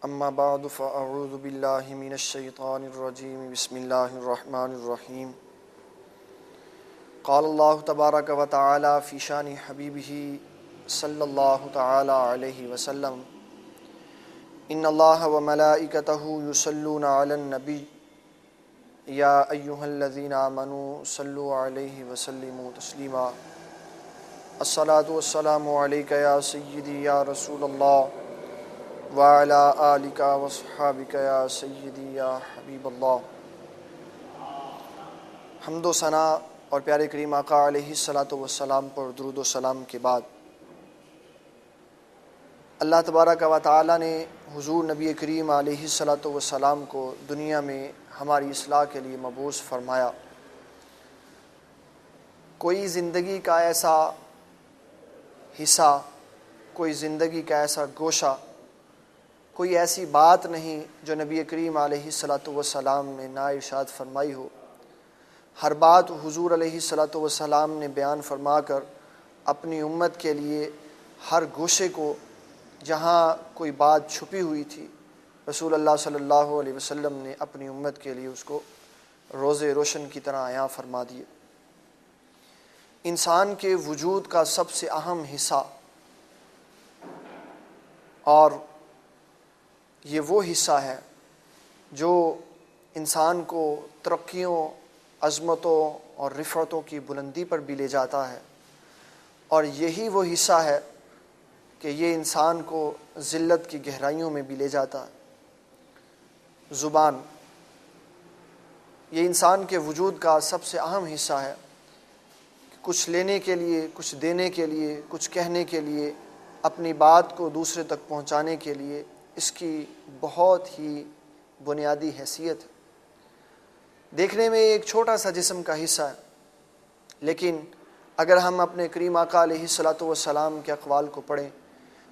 اما بعد فاعوذ باللہ من الشیطان الرجیم بسم اللہ الرحمن الرحیم قال اللہ تبارک و تعالی فی شان حبیبہ صلی اللہ تعالی علیہ وسلم ان اللہ وملائکتہ یصلون علی النبی یا ایہا الذین آمنوا صلوا علیہ وسلموا تسلیما الصلاۃ والسلام علیک یا سیدی یا رسول اللہ وعلی آلک وصحابک یا سیدی یا حبیب اللہ۔ حمد و ثنا اور پیارے کریم آقا علیہ الصلاۃ والسلام پر درود و سلام کے بعد اللہ تبارک و تعالی نے حضور نبی کریم علیہ الصلاۃ والسلام کو دنیا میں ہماری اصلاح کے لیے مبعوث فرمایا۔ کوئی زندگی کا ایسا حصہ، کوئی زندگی کا ایسا گوشہ، کوئی ایسی بات نہیں جو نبی کریم علیہ الصلاۃ والسلام نے نہ ارشاد فرمائی ہو۔ ہر بات حضور علیہ الصلاۃ والسلام نے بیان فرما کر اپنی امت کے لیے ہر گوشے کو، جہاں کوئی بات چھپی ہوئی تھی، رسول اللہ صلی اللہ علیہ وسلم نے اپنی امت کے لیے اس کو روز روشن کی طرح عیاں فرما دیے۔ انسان کے وجود کا سب سے اہم حصہ، اور یہ وہ حصہ ہے جو انسان کو ترقیوں، عظمتوں اور رفعتوں کی بلندی پر بھی لے جاتا ہے، اور یہی وہ حصہ ہے کہ یہ انسان کو ذلت کی گہرائیوں میں بھی لے جاتا ہے۔ زبان یہ انسان کے وجود کا سب سے اہم حصہ ہے۔ کچھ لینے کے لیے، کچھ دینے کے لیے، کچھ کہنے کے لیے، اپنی بات کو دوسرے تک پہنچانے کے لیے اس کی بہت ہی بنیادی حیثیت ہے۔ دیکھنے میں ایک چھوٹا سا جسم کا حصہ ہے، لیکن اگر ہم اپنے کریم آقا علیہ الصلاۃ والسلام کے اقوال کو پڑھیں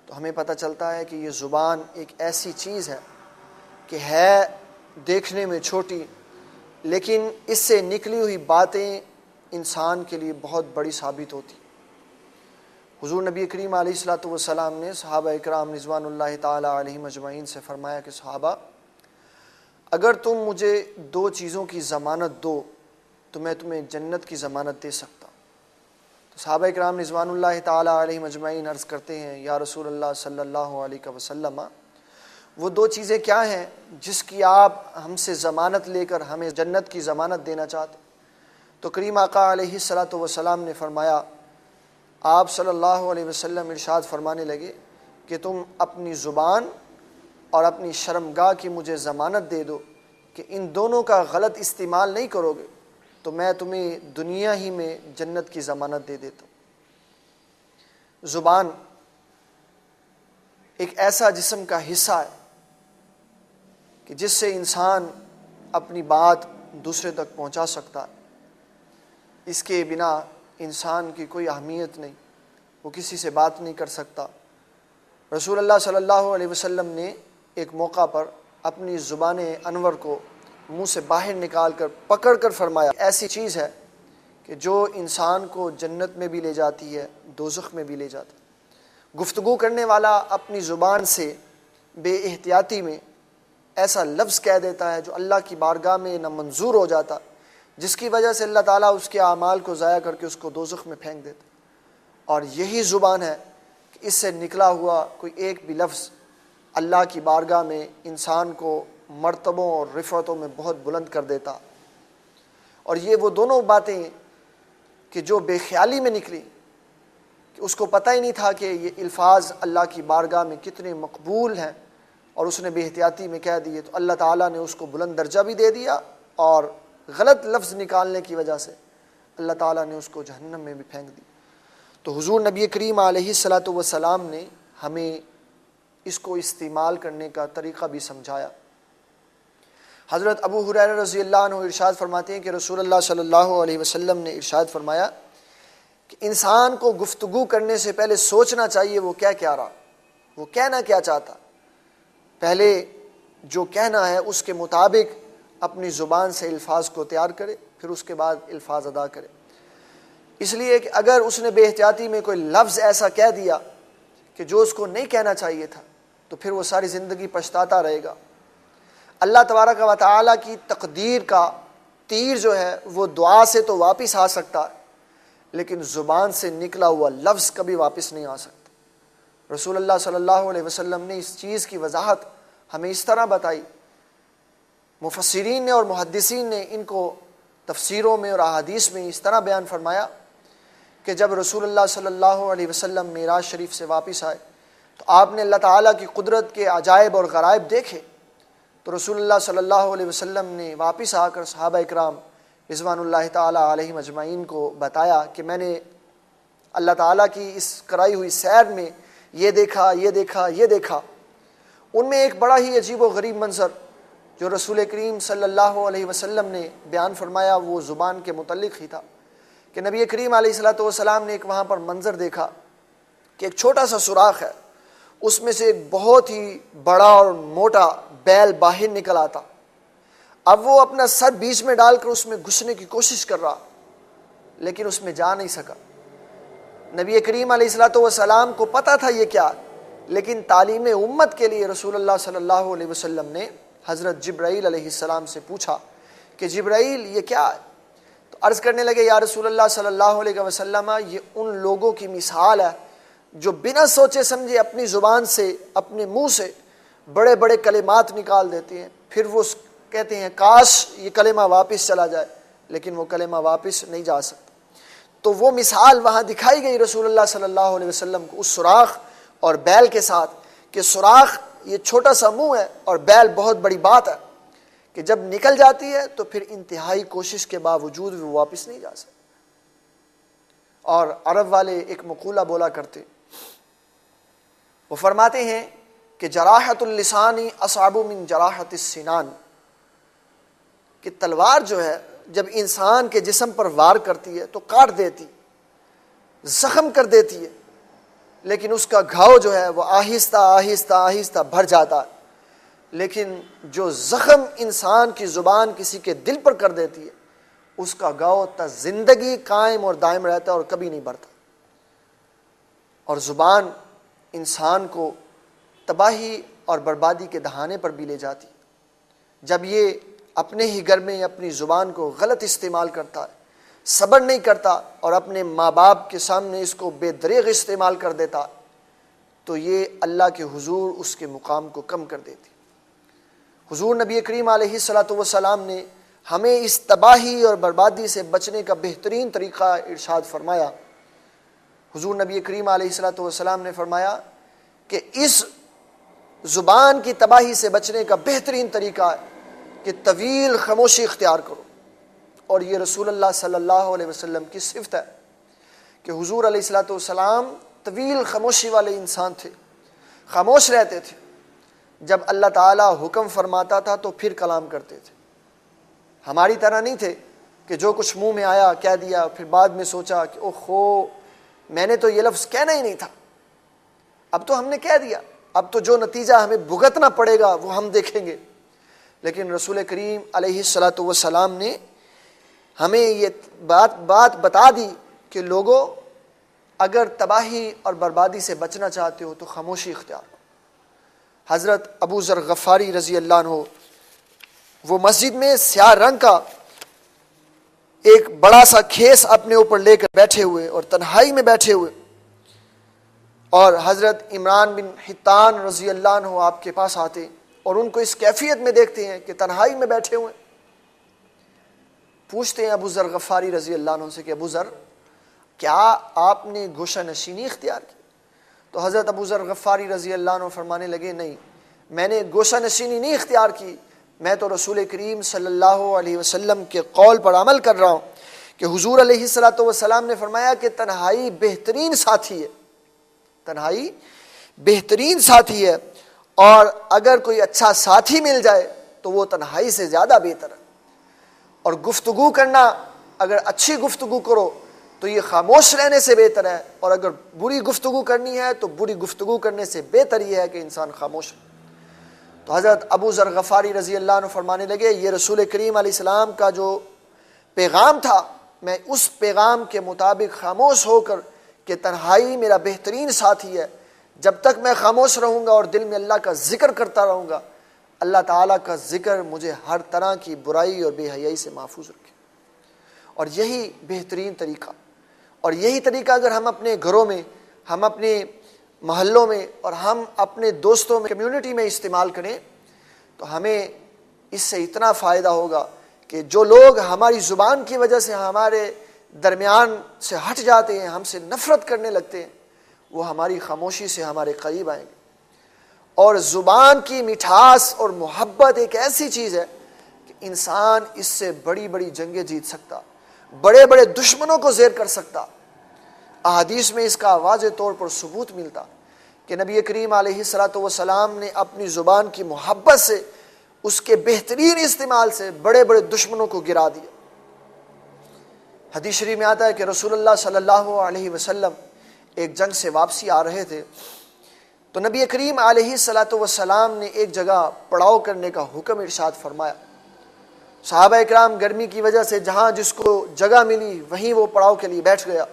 تو ہمیں پتہ چلتا ہے کہ یہ زبان ایک ایسی چیز ہے کہ ہے دیکھنے میں چھوٹی، لیکن اس سے نکلی ہوئی باتیں انسان کے لیے بہت بڑی ثابت ہوتی۔ حضور نبی کریم علیہ الصلاۃ والسلام نے صحابہ اکرام رضوان اللہ تعالی علیہم اجمعین سے فرمایا کہ صحابہ، اگر تم مجھے دو چیزوں کی ضمانت دو تو میں تمہیں جنت کی ضمانت دے سکتا ہوں۔ تو صحابہ اکرام رضوان اللہ تعالی علیہم اجمعین عرض کرتے ہیں، یا رسول اللہ صلی اللہ علیہ وسلم، وہ دو چیزیں کیا ہیں جس کی آپ ہم سے ضمانت لے کر ہمیں جنت کی ضمانت دینا چاہتے؟ تو کریم آقا علیہ الصلاۃ والسلام نے فرمایا، آپ صلی اللہ علیہ وسلم ارشاد فرمانے لگے کہ تم اپنی زبان اور اپنی شرمگاہ کی مجھے ضمانت دے دو کہ ان دونوں کا غلط استعمال نہیں کرو گے تو میں تمہیں دنیا ہی میں جنت کی ضمانت دے دیتا ہوں۔ زبان ایک ایسا جسم کا حصہ ہے کہ جس سے انسان اپنی بات دوسرے تک پہنچا سکتا ہے۔ اس کے بنا انسان کی کوئی اہمیت نہیں، وہ کسی سے بات نہیں کر سکتا۔ رسول اللہ صلی اللہ علیہ وسلم نے ایک موقع پر اپنی زبان انور کو منہ سے باہر نکال کر پکڑ کر فرمایا، ایسی چیز ہے کہ جو انسان کو جنت میں بھی لے جاتی ہے، دوزخ میں بھی لے جاتی ہے۔ گفتگو کرنے والا اپنی زبان سے بے احتیاطی میں ایسا لفظ کہہ دیتا ہے جو اللہ کی بارگاہ میں نامنظور ہو جاتا، جس کی وجہ سے اللہ تعالیٰ اس کے اعمال کو ضائع کر کے اس کو دوزخ میں پھینک دیتا۔ اور یہی زبان ہے کہ اس سے نکلا ہوا کوئی ایک بھی لفظ اللہ کی بارگاہ میں انسان کو مرتبوں اور رفعتوں میں بہت بلند کر دیتا۔ اور یہ وہ دونوں باتیں کہ جو بے خیالی میں نکلی، کہ اس کو پتہ ہی نہیں تھا کہ یہ الفاظ اللہ کی بارگاہ میں کتنے مقبول ہیں، اور اس نے بے احتیاطی میں کہہ دیے تو اللہ تعالیٰ نے اس کو بلند درجہ بھی دے دیا، اور غلط لفظ نکالنے کی وجہ سے اللہ تعالیٰ نے اس کو جہنم میں بھی پھینک دی۔ تو حضور نبی کریم علیہ الصلاۃ والسلام نے ہمیں اس کو استعمال کرنے کا طریقہ بھی سمجھایا۔ حضرت ابو ہریرہ رضی اللہ عنہ ارشاد فرماتے ہیں کہ رسول اللہ صلی اللہ علیہ وسلم نے ارشاد فرمایا کہ انسان کو گفتگو کرنے سے پہلے سوچنا چاہیے وہ کیا رہا، وہ کہنا کیا چاہتا۔ پہلے جو کہنا ہے اس کے مطابق اپنی زبان سے الفاظ کو تیار کرے، پھر اس کے بعد الفاظ ادا کرے۔ اس لیے کہ اگر اس نے بے احتیاطی میں کوئی لفظ ایسا کہہ دیا کہ جو اس کو نہیں کہنا چاہیے تھا، تو پھر وہ ساری زندگی پچھتاتا رہے گا۔ اللہ تبارک و تعالیٰ کی تقدیر کا تیر جو ہے وہ دعا سے تو واپس آ سکتا ہے، لیکن زبان سے نکلا ہوا لفظ کبھی واپس نہیں آ سکتا۔ رسول اللہ صلی اللہ علیہ وسلم نے اس چیز کی وضاحت ہمیں اس طرح بتائی، مفسرین نے اور محدثین نے ان کو تفسیروں میں اور احادیث میں اس طرح بیان فرمایا کہ جب رسول اللہ صلی اللہ علیہ وسلم معراج شریف سے واپس آئے تو آپ نے اللہ تعالیٰ کی قدرت کے عجائب اور غرائب دیکھے، تو رسول اللہ صلی اللہ علیہ وسلم نے واپس آ کر صحابہ اکرام رضوان اللہ تعالیٰ علیہم اجمعین کو بتایا کہ میں نے اللہ تعالیٰ کی اس کرائی ہوئی سیر میں یہ دیکھا، یہ دیکھا، یہ دیکھا۔ ان میں ایک بڑا ہی عجیب و غریب منظر جو رسول کریم صلی اللہ علیہ وسلم نے بیان فرمایا وہ زبان کے متعلق ہی تھا کہ نبی کریم علیہ الصلوۃ والسلام نے ایک وہاں پر منظر دیکھا کہ ایک چھوٹا سا سوراخ ہے، اس میں سے ایک بہت ہی بڑا اور موٹا بیل باہر نکل آتا۔ اب وہ اپنا سر بیچ میں ڈال کر اس میں گھسنے کی کوشش کر رہا، لیکن اس میں جا نہیں سکا۔ نبی کریم علیہ الصلوۃ والسلام کو پتہ تھا یہ کیا، لیکن تعلیم امت کے لیے رسول اللہ صلی اللہ علیہ وسلم نے حضرت جبرائیل علیہ السلام سے پوچھا کہ جبرائیل یہ کیا ہے؟ تو عرض کرنے لگے یا رسول اللہ صلی اللہ علیہ وسلم یہ ان لوگوں کی مثال ہے جو بنا سوچے سمجھے اپنی زبان سے، اپنے منہ سے بڑے بڑے کلمات نکال دیتے ہیں، پھر وہ کہتے ہیں کاش یہ کلمہ واپس چلا جائے، لیکن وہ کلمہ واپس نہیں جا سکتا۔ تو وہ مثال وہاں دکھائی گئی رسول اللہ صلی اللہ علیہ وسلم کو اس سوراخ اور بیل کے ساتھ کہ سوراخ یہ چھوٹا سا منہ ہے اور بیل بہت بڑی بات ہے کہ جب نکل جاتی ہے تو پھر انتہائی کوشش کے باوجود وہ واپس نہیں جا سکتی۔ اور عرب والے ایک مقولہ بولا کرتے، وہ فرماتے ہیں کہ جراحت اللسان اصعب من جراحت السنان، کہ تلوار جو ہے جب انسان کے جسم پر وار کرتی ہے تو کاٹ دیتی، زخم کر دیتی ہے، لیکن اس کا گھاؤ جو ہے وہ آہستہ آہستہ آہستہ بھر جاتا ہے، لیکن جو زخم انسان کی زبان کسی کے دل پر کر دیتی ہے اس کا گھاؤ تا زندگی قائم اور دائم رہتا ہے اور کبھی نہیں بھرتا۔ اور زبان انسان کو تباہی اور بربادی کے دہانے پر بھی لے جاتی ہے۔ جب یہ اپنے ہی گھر میں اپنی زبان کو غلط استعمال کرتا ہے، صبر نہیں کرتا اور اپنے ماں باپ کے سامنے اس کو بے دریغ استعمال کر دیتا، تو یہ اللہ کے حضور اس کے مقام کو کم کر دیتی۔ حضور نبی کریم علیہ الصلوۃ والسلام نے ہمیں اس تباہی اور بربادی سے بچنے کا بہترین طریقہ ارشاد فرمایا۔ حضور نبی کریم علیہ الصلوۃ والسلام نے فرمایا کہ اس زبان کی تباہی سے بچنے کا بہترین طریقہ ہے کہ طویل خاموشی اختیار کرو، اور یہ رسول اللہ صلی اللہ علیہ وسلم کی صفت ہے کہ حضور علیہ الصلوۃ والسلام طویل خاموشی والے انسان تھے، خاموش رہتے تھے، جب اللہ تعالیٰ حکم فرماتا تھا تو پھر کلام کرتے تھے۔ ہماری طرح نہیں تھے کہ جو کچھ منہ میں آیا کہہ دیا، پھر بعد میں سوچا کہ اوہو میں نے تو یہ لفظ کہنا ہی نہیں تھا، اب تو ہم نے کہہ دیا، اب تو جو نتیجہ ہمیں بھگتنا پڑے گا وہ ہم دیکھیں گے۔ لیکن رسول کریم علیہ الصلوۃ والسلام نے ہمیں یہ بات بتا دی کہ لوگوں اگر تباہی اور بربادی سے بچنا چاہتے ہو تو خاموشی اختیار کرو۔ حضرت ابو ذر غفاری رضی اللہ عنہ وہ مسجد میں سیاہ رنگ کا ایک بڑا سا کھیس اپنے اوپر لے کر بیٹھے ہوئے اور تنہائی میں بیٹھے ہوئے، اور حضرت عمران بن حطان رضی اللہ عنہ آپ کے پاس آتے اور ان کو اس کیفیت میں دیکھتے ہیں کہ تنہائی میں بیٹھے ہوئے، پوچھتے ہیں ابو ذر غفاری رضی اللہ عنہ سے کہ ابو ذر کیا آپ نے گوشہ نشینی اختیار کی؟ تو حضرت ابو ذر غفاری رضی اللہ عنہ فرمانے لگے نہیں، میں نے گوشہ نشینی نہیں اختیار کی، میں تو رسول کریم صلی اللہ علیہ وسلم کے قول پر عمل کر رہا ہوں کہ حضور علیہ الصلوۃ والسلام نے فرمایا کہ تنہائی بہترین ساتھی ہے، تنہائی بہترین ساتھی ہے، اور اگر کوئی اچھا ساتھی مل جائے تو وہ تنہائی سے زیادہ بہتر ہے۔ اور گفتگو کرنا، اگر اچھی گفتگو کرو تو یہ خاموش رہنے سے بہتر ہے، اور اگر بری گفتگو کرنی ہے تو بری گفتگو کرنے سے بہتر یہ ہے کہ انسان خاموش ہے۔ تو حضرت ابو ذر غفاری رضی اللہ عنہ فرمانے لگے یہ رسول کریم علیہ السلام کا جو پیغام تھا میں اس پیغام کے مطابق خاموش ہو کر کہ تنہائی میرا بہترین ساتھی ہے، جب تک میں خاموش رہوں گا اور دل میں اللہ کا ذکر کرتا رہوں گا، اللہ تعالیٰ کا ذکر مجھے ہر طرح کی برائی اور بے حیائی سے محفوظ رکھے۔ اور یہی بہترین طریقہ، اور یہی طریقہ اگر ہم اپنے گھروں میں، ہم اپنے محلوں میں اور ہم اپنے دوستوں میں، کمیونٹی میں استعمال کریں تو ہمیں اس سے اتنا فائدہ ہوگا کہ جو لوگ ہماری زبان کی وجہ سے ہمارے درمیان سے ہٹ جاتے ہیں، ہم سے نفرت کرنے لگتے ہیں، وہ ہماری خاموشی سے ہمارے قریب آئیں گے۔ اور زبان کی مٹھاس اور محبت ایک ایسی چیز ہے کہ انسان اس سے بڑی بڑی جنگیں جیت سکتا، بڑے بڑے دشمنوں کو زیر کر سکتا۔ احادیث میں اس کا واضح طور پر ثبوت ملتا کہ نبی کریم علیہ الصلوۃ والسلام نے اپنی زبان کی محبت سے، اس کے بہترین استعمال سے بڑے بڑے دشمنوں کو گرا دیا۔ حدیث شریف میں آتا ہے کہ رسول اللہ صلی اللہ علیہ وسلم ایک جنگ سے واپسی آ رہے تھے تو نبی کریم علیہ الصلوۃ والسلام نے ایک جگہ پڑاؤ کرنے کا حکم ارشاد فرمایا۔ صحابہ اکرام گرمی کی وجہ سے جہاں جس کو جگہ ملی وہیں وہ پڑاؤ کے لیے بیٹھ گیا،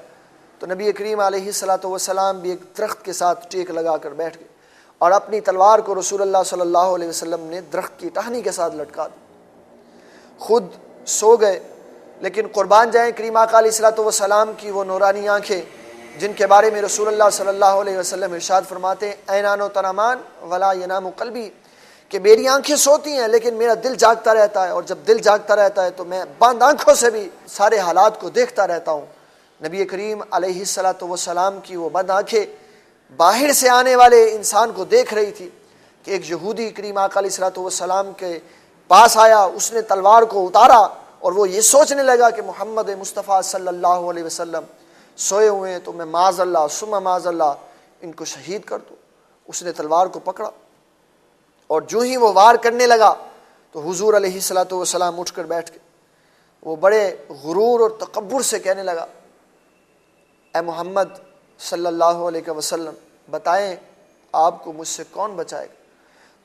تو نبی کریم علیہ الصلوۃ والسلام بھی ایک درخت کے ساتھ ٹیک لگا کر بیٹھ گئے اور اپنی تلوار کو رسول اللہ صلی اللہ علیہ وسلم نے درخت کی ٹہنی کے ساتھ لٹکا دی، خود سو گئے۔ لیکن قربان جائیں کریم آقا علیہ الصلوۃ والسلام کی وہ نورانی آنکھیں جن کے بارے میں رسول اللہ صلی اللہ علیہ وسلم ارشاد فرماتے ہیں عینان و تنامان ولا ینام قلبی، کہ میری آنکھیں سوتی ہیں لیکن میرا دل جاگتا رہتا ہے، اور جب دل جاگتا رہتا ہے تو میں بند آنکھوں سے بھی سارے حالات کو دیکھتا رہتا ہوں۔ نبی کریم علیہ الصلوۃ والسلام کی وہ بند آنکھیں باہر سے آنے والے انسان کو دیکھ رہی تھی کہ ایک یہودی کریم آقا علیہ الصلوۃ والسلام کے پاس آیا، اس نے تلوار کو اتارا اور وہ یہ سوچنے لگا کہ محمد مصطفیٰ صلی اللہ علیہ وسلم سوئے ہوئے ہیں تو میں معاذ اللہ ثم معاذ اللہ ان کو شہید کر دوں۔ اس نے تلوار کو پکڑا اور جو ہی وہ وار کرنے لگا تو حضور علیہ الصلوۃ والسلام اٹھ کر بیٹھ گئے۔ وہ بڑے غرور اور تکبر سے کہنے لگا، اے محمد صلی اللہ علیہ وسلم بتائیں آپ کو مجھ سے کون بچائے گا؟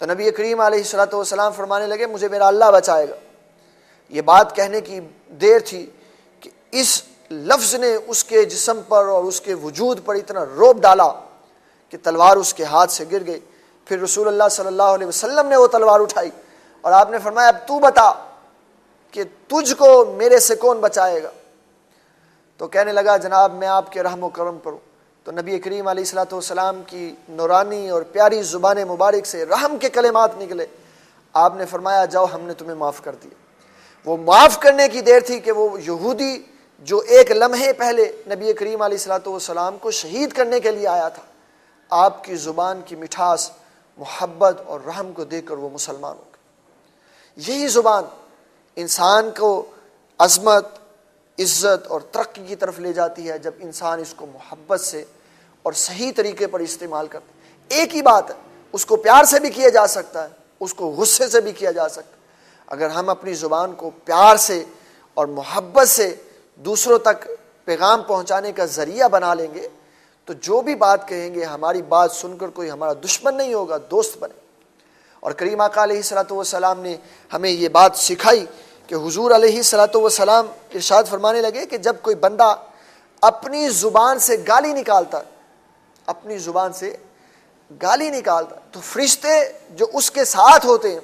تو نبی کریم علیہ الصلوۃ والسلام فرمانے لگے مجھے میرا اللہ بچائے گا۔ یہ بات کہنے کی دیر تھی کہ اس لفظ نے اس کے جسم پر اور اس کے وجود پر اتنا روب ڈالا کہ تلوار اس کے ہاتھ سے گر گئی۔ پھر رسول اللہ صلی اللہ علیہ وسلم نے وہ تلوار اٹھائی اور آپ نے فرمایا اب تو بتا کہ تجھ کو میرے سے کون بچائے گا؟ تو کہنے لگا جناب میں آپ کے رحم و کرم پر ہوں۔ تو نبی کریم علیہ الصلوۃ والسلام کی نورانی اور پیاری زبان مبارک سے رحم کے کلمات نکلے۔ آپ نے فرمایا جاؤ ہم نے تمہیں معاف کر دیا۔ وہ معاف کرنے کی دیر تھی کہ وہ یہودی جو ایک لمحے پہلے نبی کریم علیہ الصلوۃ والسلام کو شہید کرنے کے لیے آیا تھا، آپ کی زبان کی مٹھاس، محبت اور رحم کو دیکھ کر وہ مسلمان ہو گئے۔ یہی زبان انسان کو عظمت، عزت اور ترقی کی طرف لے جاتی ہے جب انسان اس کو محبت سے اور صحیح طریقے پر استعمال کرتا ہے۔ ایک ہی بات ہے، اس کو پیار سے بھی کیا جا سکتا ہے، اس کو غصے سے بھی کیا جا سکتا ہے۔ اگر ہم اپنی زبان کو پیار سے اور محبت سے دوسروں تک پیغام پہنچانے کا ذریعہ بنا لیں گے تو جو بھی بات کہیں گے ہماری بات سن کر کوئی ہمارا دشمن نہیں ہوگا، دوست بنے۔ اور کریم آقا علیہ الصلوۃ والسلام نے ہمیں یہ بات سکھائی کہ حضور علیہ الصلوۃ والسلام ارشاد فرمانے لگے کہ جب کوئی بندہ اپنی زبان سے گالی نکالتا، اپنی زبان سے گالی نکالتا تو فرشتے جو اس کے ساتھ ہوتے ہیں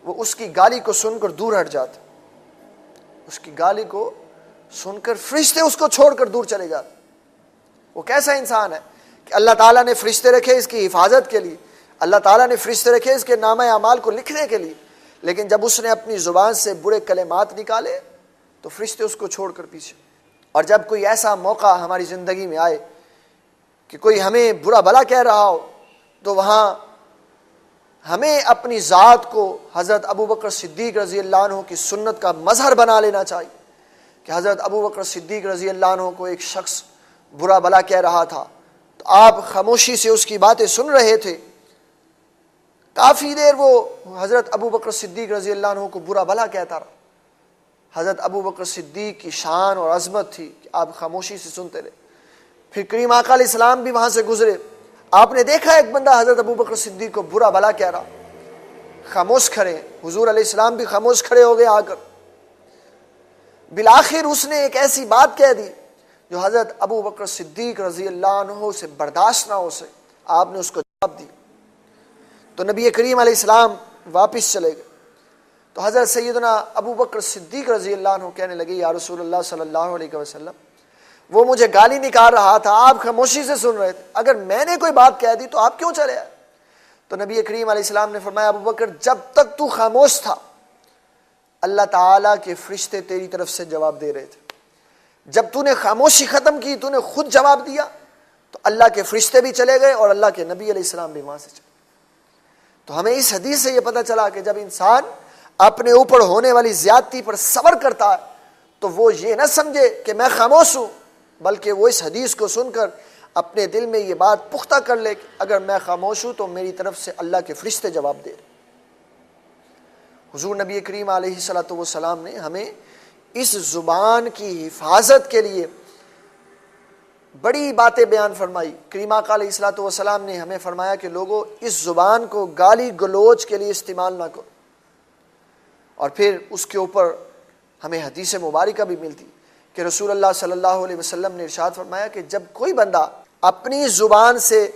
وہ اس کی گالی کو سن کر دور ہٹ جاتے، اس کی گالی کو سن کر فرشتے اس کو چھوڑ کر دور چلے جاتے۔ وہ کیسا انسان ہے کہ اللہ تعالیٰ نے فرشتے رکھے اس کی حفاظت کے لیے، اللہ تعالیٰ نے فرشتے رکھے اس کے نامہ اعمال کو لکھنے کے لیے، لیکن جب اس نے اپنی زبان سے برے کلمات نکالے تو فرشتے اس کو چھوڑ کر پیچھے۔ اور جب کوئی ایسا موقع ہماری زندگی میں آئے کہ کوئی ہمیں برا بھلا کہہ رہا ہو تو وہاں ہمیں اپنی ذات کو حضرت ابوبکر صدیق رضی اللہ عنہ کی سنت کا مظہر بنا لینا چاہیے کہ حضرت ابوبکر صدیق رضی اللہ عنہ کو ایک شخص برا بھلا کہہ رہا تھا تو آپ خاموشی سے اس کی باتیں سن رہے تھے۔ کافی دیر وہ حضرت ابوبکر صدیق رضی اللہ عنہ کو برا بھلا کہتا رہا۔ حضرت ابوبکر صدیق کی شان اور عظمت تھی کہ آپ خاموشی سے سنتے رہے۔ پھر کریم آقا علیہ السلام بھی وہاں سے گزرے، آپ نے دیکھا ایک بندہ حضرت ابوبکر صدیق کو برا بھلا کہہ رہا، خاموش کھڑے، حضور علیہ السلام بھی خاموش کھڑے ہو گئے آ کر۔ بالآخر اس نے ایک ایسی بات کہہ دی جو حضرت ابوبکر صدیق رضی اللہ عنہ سے برداشت نہ ہو سکے۔ آپ نے اس کو جواب دی۔ تو نبی کریم علیہ السلام واپس چلے گئے تو حضرت سیدنا ابو بکر صدیق رضی اللہ عنہ کہنے لگے یا رسول اللہ صلی اللہ علیہ وسلم وہ مجھے گالی نکال رہا تھا، آپ خاموشی سے سن رہے تھے، اگر میں نے کوئی بات کہہ دی تو آپ کیوں چلے آئے؟ تو نبی کریم علیہ السلام نے فرمایا ابو بکر جب تک تو خاموش تھا اللہ تعالیٰ کے فرشتے تیری طرف سے جواب دے رہے تھے، جب تو نے خاموشی ختم کی، تو نے خود جواب دیا، تو اللہ کے فرشتے بھی چلے گئے اور اللہ کے نبی علیہ السلام بھی وہاں سے چلے۔ تو ہمیں اس حدیث سے یہ پتہ چلا کہ جب انسان اپنے اوپر ہونے والی زیادتی پر صبر کرتا ہے تو وہ یہ نہ سمجھے کہ میں خاموش ہوں، بلکہ وہ اس حدیث کو سن کر اپنے دل میں یہ بات پختہ کر لے کہ اگر میں خاموش ہوں تو میری طرف سے اللہ کے فرشتے جواب دے۔ حضور نبی کریم علیہ الصلوۃ والسلام نے ہمیں اس زبان کی حفاظت کے لیے بڑی باتیں بیان فرمائی۔ کریم آقا علیہ الصلوۃ والسلام نے ہمیں فرمایا کہ لوگوں اس زبان کو گالی گلوچ کے لیے استعمال نہ کرو، اور پھر اس کے اوپر ہمیں حدیث مبارکہ بھی ملتی کہ رسول اللہ صلی اللہ علیہ وسلم نے ارشاد فرمایا کہ جب کوئی بندہ اپنی زبان سے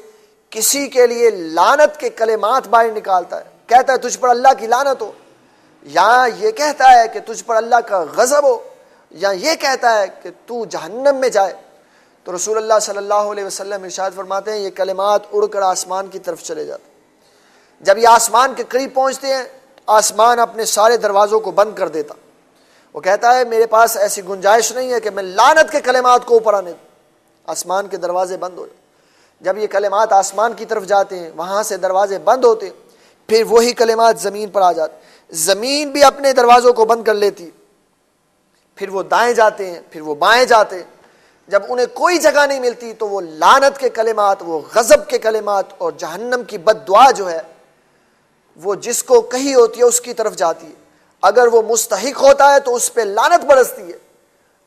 کسی کے لیے لعنت کے کلمات باہر نکالتا ہے، کہتا ہے تجھ پر اللہ کی لعنت ہو، یا یہ کہتا ہے کہ تجھ پر اللہ کا غضب ہو، یا یہ کہتا ہے کہ تو جہنم میں جائے، تو رسول اللہ صلی اللہ علیہ وسلم ارشاد فرماتے ہیں یہ کلمات اڑ کر آسمان کی طرف چلے جاتے ہیں۔ جب یہ آسمان کے قریب پہنچتے ہیں آسمان اپنے سارے دروازوں کو بند کر دیتا، وہ کہتا ہے میرے پاس ایسی گنجائش نہیں ہے کہ میں لعنت کے کلمات کو اوپر آنے دوں، آسمان کے دروازے بند ہو جائے۔ جب یہ کلمات آسمان کی طرف جاتے ہیں وہاں سے دروازے بند ہوتے ہیں، پھر وہی کلمات زمین پر آ جاتے، زمین بھی اپنے دروازوں کو بند کر لیتی، پھر وہ دائیں جاتے ہیں، پھر وہ بائیں جاتے ہیں، جب انہیں کوئی جگہ نہیں ملتی تو وہ لعنت کے کلمات، وہ غضب کے کلمات اور جہنم کی بد دعا جو ہے وہ جس کو کہی ہوتی ہے اس کی طرف جاتی ہے۔ اگر وہ مستحق ہوتا ہے تو اس پہ لعنت برستی ہے،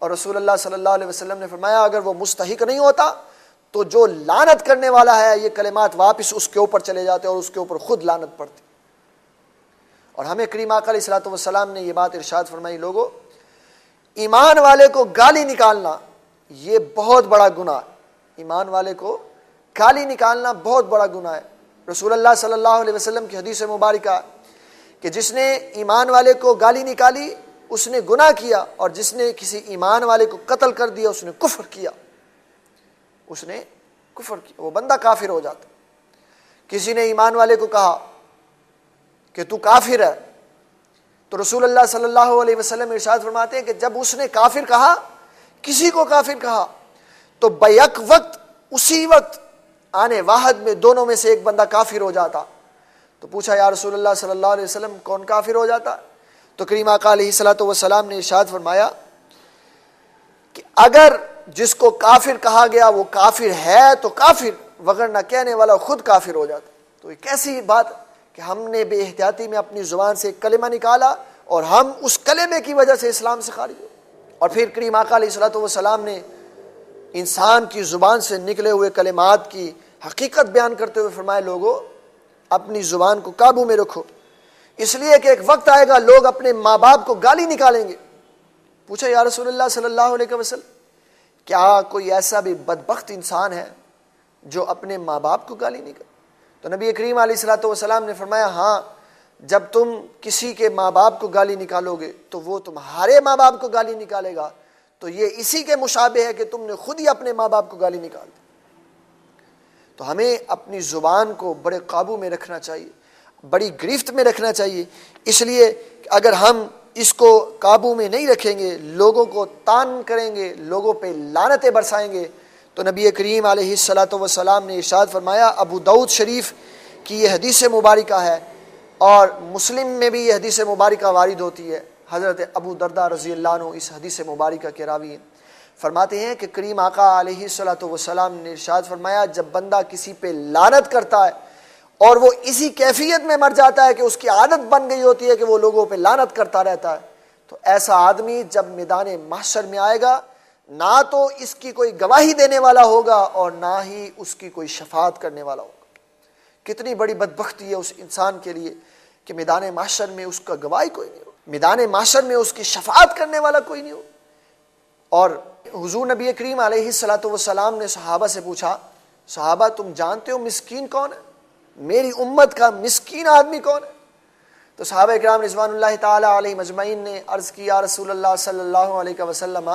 اور رسول اللہ صلی اللہ علیہ وسلم نے فرمایا اگر وہ مستحق نہیں ہوتا تو جو لعنت کرنے والا ہے یہ کلمات واپس اس کے اوپر چلے جاتے اور اس کے اوپر خود لعنت پڑتی۔ اور ہمیں کریم آقا علیہ الصلوۃ والسلام نے یہ بات ارشاد فرمائی لوگوں ایمان والے کو گالی نکالنا یہ بہت بڑا گناہ ہے، ایمان والے کو گالی نکالنا بہت بڑا گناہ ہے۔ رسول اللہ صلی اللہ علیہ وسلم کی حدیث مبارکہ کہ جس نے ایمان والے کو گالی نکالی اس نے گناہ کیا، اور جس نے کسی ایمان والے کو قتل کر دیا اس نے کفر کیا، اس نے کفر کیا، وہ بندہ کافر ہو جاتا۔ کسی نے ایمان والے کو کہا کہ تو کافر ہے، تو رسول اللہ صلی اللہ علیہ وسلم ارشاد فرماتے ہیں کہ جب اس نے کافر کہا، کسی کو کافر کہا، تو بیک وقت اسی وقت آنے واحد میں دونوں میں سے ایک بندہ کافر ہو جاتا۔ تو پوچھا یا رسول اللہ صلی اللہ علیہ وسلم کون کافر ہو جاتا؟ تو کریم آقا علیہ الصلوۃ والسلام نے ارشاد فرمایا کہ اگر جس کو کافر کہا گیا وہ کافر ہے تو کافر، وگرنہ کہنے والا خود کافر ہو جاتا۔ تو یہ کیسی بات کہ ہم نے بے احتیاطی میں اپنی زبان سے ایک کلمہ نکالا اور ہم اس کلمے کی وجہ سے اسلام سے خارج ہو۔ اور پھر کریم آقا علیہ الصلوۃ والسلام نے انسان کی زبان سے نکلے ہوئے کلمات کی حقیقت بیان کرتے ہوئے فرمایا لوگوں اپنی زبان کو قابو میں رکھو، اس لیے کہ ایک وقت آئے گا لوگ اپنے ماں باپ کو گالی نکالیں گے۔ پوچھا یا رسول اللہ صلی اللہ علیہ وسلم کیا کوئی ایسا بھی بدبخت انسان ہے جو اپنے ماں باپ کو گالی نکالے؟ تو نبی کریم علیہ الصلوۃ والسلام نے فرمایا ہاں، جب تم کسی کے ماں باپ کو گالی نکالو گے تو وہ تمہارے ماں باپ کو گالی نکالے گا، تو یہ اسی کے مشابہ ہے کہ تم نے خود ہی اپنے ماں باپ کو گالی نکال دی۔ تو ہمیں اپنی زبان کو بڑے قابو میں رکھنا چاہیے، بڑی گرفت میں رکھنا چاہیے، اس لیے اگر ہم اس کو قابو میں نہیں رکھیں گے، لوگوں کو تان کریں گے، لوگوں پہ لعنتیں برسائیں گے، تو نبی کریم علیہ الصلوۃ والسلام نے ارشاد فرمایا، ابو داؤد شریف کی یہ حدیث مبارکہ ہے اور مسلم میں بھی یہ حدیث مبارکہ وارد ہوتی ہے، حضرت ابو درداء رضی اللہ عنہ اس حدیث مبارکہ کے راوی ہیں، فرماتے ہیں کہ کریم آقا علیہ الصلوۃ والسلام نے ارشاد فرمایا جب بندہ کسی پہ لعنت کرتا ہے اور وہ اسی کیفیت میں مر جاتا ہے کہ اس کی عادت بن گئی ہوتی ہے کہ وہ لوگوں پہ لعنت کرتا رہتا ہے، تو ایسا آدمی جب میدان محشر میں آئے گا نہ تو اس کی کوئی گواہی دینے والا ہوگا اور نہ ہی اس کی کوئی شفاعت کرنے والا ہوگا۔ کتنی بڑی بدبختی ہے اس انسان کے لیے کہ میدان محشر میں اس کا گواہی کوئی نہیں ہو، میدان محشر میں اس کی شفاعت کرنے والا کوئی نہیں ہو۔ اور حضور نبی کریم علیہ الصلوۃ والسلام نے صحابہ سے پوچھا صحابہ تم جانتے ہو مسکین کون ہے؟ میری امت کا مسکین آدمی کون ہے؟ تو صحابہ اکرام رضوان اللہ تعالی علیہم اجمعین نے عرض کی یا رسول اللہ صلی اللہ علیہ وسلم،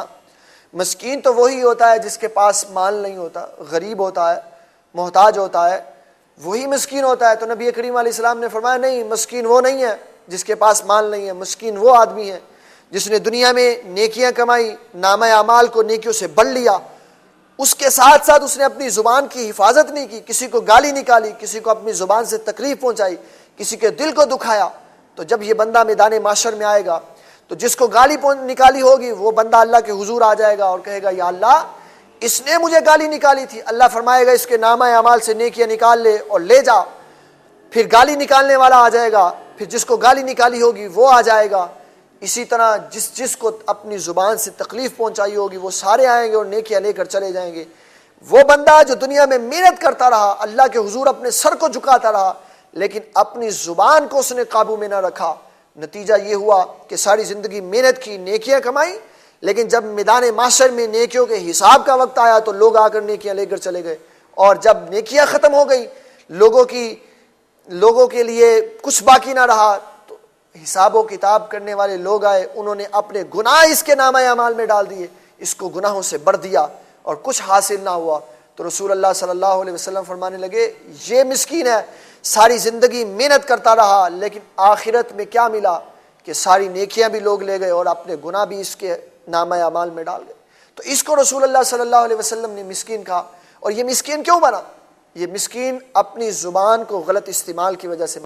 مسکین تو وہی ہوتا ہے جس کے پاس مال نہیں ہوتا، غریب ہوتا ہے، محتاج ہوتا ہے، وہی مسکین ہوتا ہے۔ تو نبی کریم علیہ السلام نے فرمایا نہیں، مسکین وہ نہیں ہے جس کے پاس مال نہیں ہے، مسکین وہ آدمی ہے جس نے دنیا میں نیکیاں کمائی، نامہ اعمال کو نیکیوں سے بڑھ لیا، اس کے ساتھ ساتھ اس نے اپنی زبان کی حفاظت نہیں کی، کسی کو گالی نکالی، کسی کو اپنی زبان سے تکلیف پہنچائی، کسی کے دل کو دکھایا۔ تو جب یہ بندہ میدان معاشر میں آئے گا تو جس کو گالی نکالی ہوگی وہ بندہ اللہ کے حضور آ جائے گا اور کہے گا یا اللہ اس نے مجھے گالی نکالی تھی، اللہ فرمائے گا اس کے نامہ اعمال سے نیکیاں نکال لے اور لے جا۔ پھر گالی نکالنے والا آ جائے گا، پھر جس کو گالی نکالی ہوگی وہ آ جائے گا، اسی طرح جس کو اپنی زبان سے تکلیف پہنچائی ہوگی وہ سارے آئیں گے اور نیکیاں لے کر چلے جائیں گے۔ وہ بندہ جو دنیا میں محنت کرتا رہا، اللہ کے حضور اپنے سر کو جھکاتا رہا، لیکن اپنی زبان کو اس نے قابو میں نہ رکھا، نتیجہ یہ ہوا کہ ساری زندگی محنت کی، نیکیاں کمائی، لیکن جب میدان معاشر میں نیکیوں کے حساب کا وقت آیا تو لوگ آ کر نیکیاں لے کر چلے گئے، اور جب نیکیاں ختم ہو گئی، لوگوں کے لیے کچھ باقی نہ رہا، تو حساب و کتاب کرنے والے لوگ آئے، انہوں نے اپنے گناہ اس کے نامہ اعمال میں ڈال دیے، اس کو گناہوں سے بھر دیا اور کچھ حاصل نہ ہوا۔ تو رسول اللہ صلی اللہ علیہ وسلم فرمانے لگے یہ مسکین ہے، ساری زندگی محنت کرتا رہا لیکن آخرت میں کیا ملا کہ ساری نیکیاں بھی لوگ لے گئے اور اپنے گناہ بھی اس کے نامہ اعمال میں ڈال گئے۔ تو اس کو رسول اللہ صلی اللہ علیہ وسلم نے مسکین کہا۔ اور یہ مسکین کیوں بنا؟ یہ مسکین اپنی زبان کو غلط استعمال کی وجہ سے